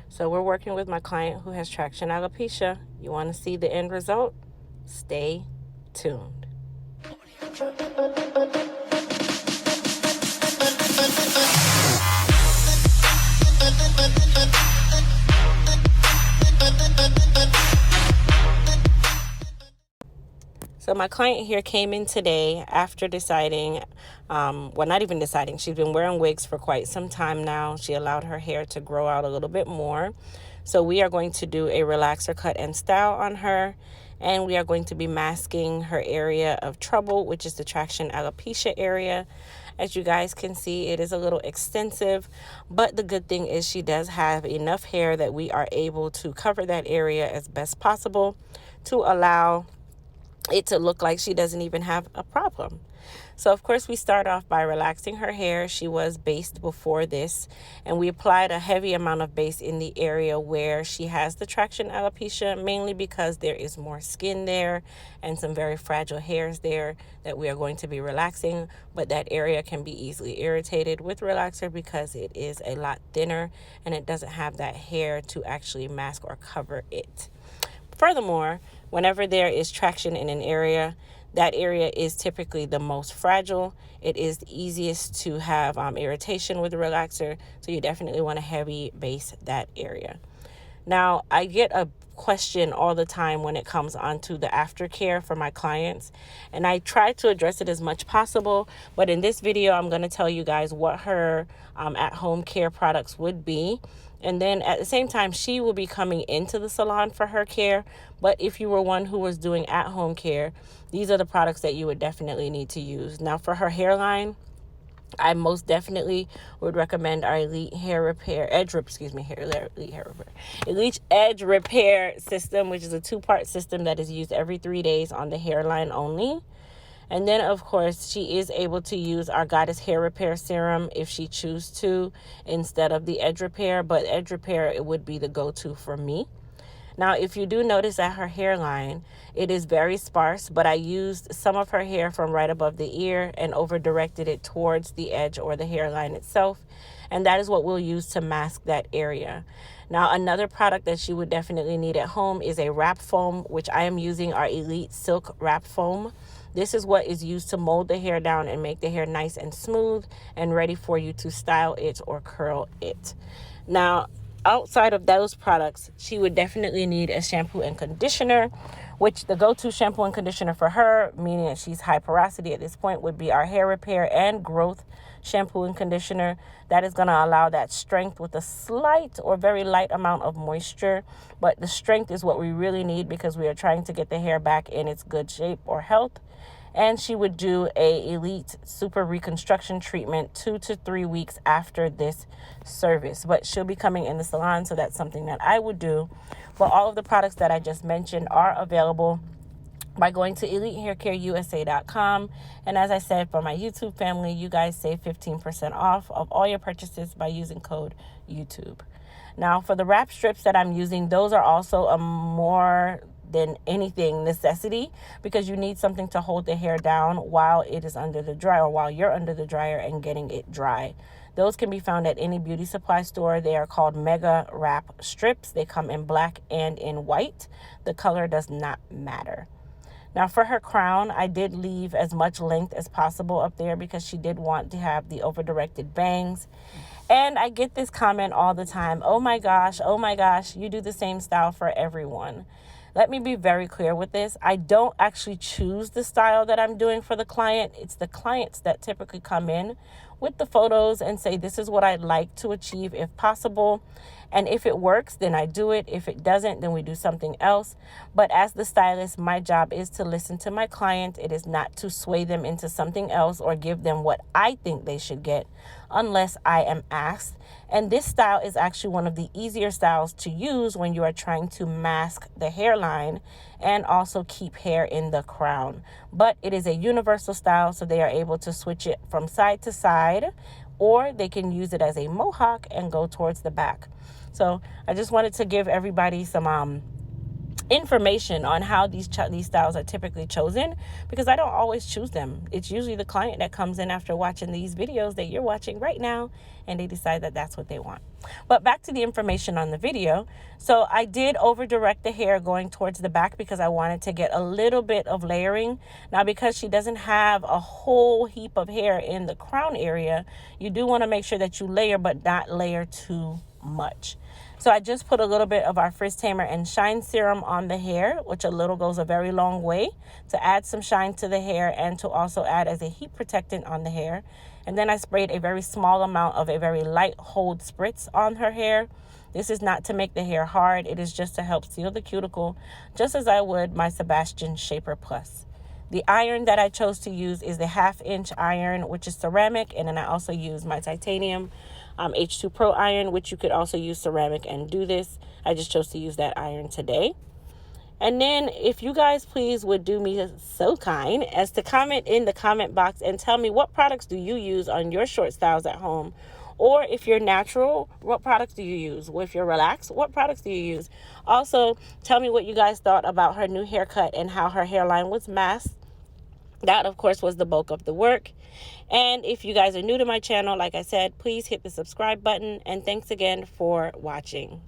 So we're working with my client who has traction alopecia. You want to see the end result? Stay tuned. So my client here came in today after deciding, not even deciding, she's been wearing wigs for quite some time now. She allowed her hair to grow out a little bit more. So we are going to do a relaxer cut and style on her. And we are going to be masking her area of trouble, which is the traction alopecia area. As you guys can see, it is a little extensive, but the good thing is she does have enough hair that we are able to cover that area as best possible to allow it to look like she doesn't even have a problem. So of course we start off by relaxing her hair. She was based before this, and we applied a heavy amount of base in the area where she has the traction alopecia, mainly because there is more skin there and some very fragile hairs there that we are going to be relaxing, but that area can be easily irritated with relaxer because it is a lot thinner and it doesn't have that hair to actually mask or cover it. Furthermore, whenever there is traction in an area, that area is typically the most fragile. It is the easiest to have irritation with the relaxer, so you definitely want to heavy base that area. Now, I get a question all the time when it comes onto the aftercare for my clients, and I try to address it as much possible, but in this video, I'm going to tell you guys what her at-home care products would be. And then at the same time, she will be coming into the salon for her care. But if you were one who was doing at-home care, these are the products that you would definitely need to use. Now, for her hairline, I most definitely would recommend our Elite Edge Repair system, which is a 2-part system that is used every 3 days on the hairline only. And then, of course, she is able to use our Goddess Hair Repair Serum if she chooses to instead of the Edge Repair. But Edge Repair, it would be the go-to for me. Now, if you do notice at her hairline, it is very sparse, but I used some of her hair from right above the ear and over-directed it towards the edge or the hairline itself. And that is what we'll use to mask that area. Now, another product that she would definitely need at home is a wrap foam, which I am using our Elite Silk Wrap Foam. This is what is used to mold the hair down and make the hair nice and smooth and ready for you to style it or curl it. Now, outside of those products, she would definitely need a shampoo and conditioner, which the go-to shampoo and conditioner for her, meaning that she's high porosity at this point, would be our Hair Repair and Growth shampoo and conditioner. That is going to allow that strength with a slight or very light amount of moisture, but the strength is what we really need because we are trying to get the hair back in its good shape or health. And she would do a Elite Super Reconstruction treatment 2 to 3 weeks after this service. But she'll be coming in the salon, so that's something that I would do. But all of the products that I just mentioned are available by going to EliteHairCareUSA.com. And as I said, for my YouTube family, you guys save 15% off of all your purchases by using code YouTube. Now, for the wrap strips that I'm using, those are also a more than anything necessity because you need something to hold the hair down while it is under the dryer or while you're under the dryer and getting it dry. Those can be found at any beauty supply store. They are called Mega Wrap Strips. They come in black and in white. The color does not matter. Now, for her crown, I did leave as much length as possible up there because she did want to have the over-directed bangs. And I get this comment all the time, oh my gosh, you do the same style for everyone. Let me be very clear with this. I don't actually choose the style that I'm doing for the client. It's the clients that typically come in with the photos and say, this is what I'd like to achieve if possible. And if it works, then I do it. If it doesn't, then we do something else. But as the stylist, my job is to listen to my client. It is not to sway them into something else or give them what I think they should get unless I am asked. And this style is actually one of the easier styles to use when you are trying to mask the hairline and also keep hair in the crown. But it is a universal style, so they are able to switch it from side to side, or they can use it as a mohawk and go towards the back. So I just wanted to give everybody some information on how these styles are typically chosen, because I don't always choose them. It's usually the client that comes in after watching these videos that you're watching right now, and they decide that that's what they want. But back to the information on the video. So I did over direct the hair going towards the back because I wanted to get a little bit of layering. Now, because she doesn't have a whole heap of hair in the crown area, you do want to make sure that you layer, but not layer too much. So I just put a little bit of our Frizz Tamer and Shine Serum on the hair, which a little goes a very long way to add some shine to the hair and to also add as a heat protectant on the hair. And then I sprayed a very small amount of a very light hold spritz on her hair. This is not to make the hair hard. It is just to help seal the cuticle, just as I would my Sebastian Shaper Plus. The iron that I chose to use is the 1/2-inch iron, which is ceramic. And then I also use my titanium H2 Pro iron, which you could also use ceramic and do this. I just chose to use that iron today. And then if you guys please would do me so kind as to comment in the comment box and tell me what products do you use on your short styles at home. Or if you're natural, what products do you use? Or if you're relaxed, what products do you use? Also, tell me what you guys thought about her new haircut and how her hairline was masked. That, of course, was the bulk of the work. And if you guys are new to my channel, like I said, please hit the subscribe button. And thanks again for watching.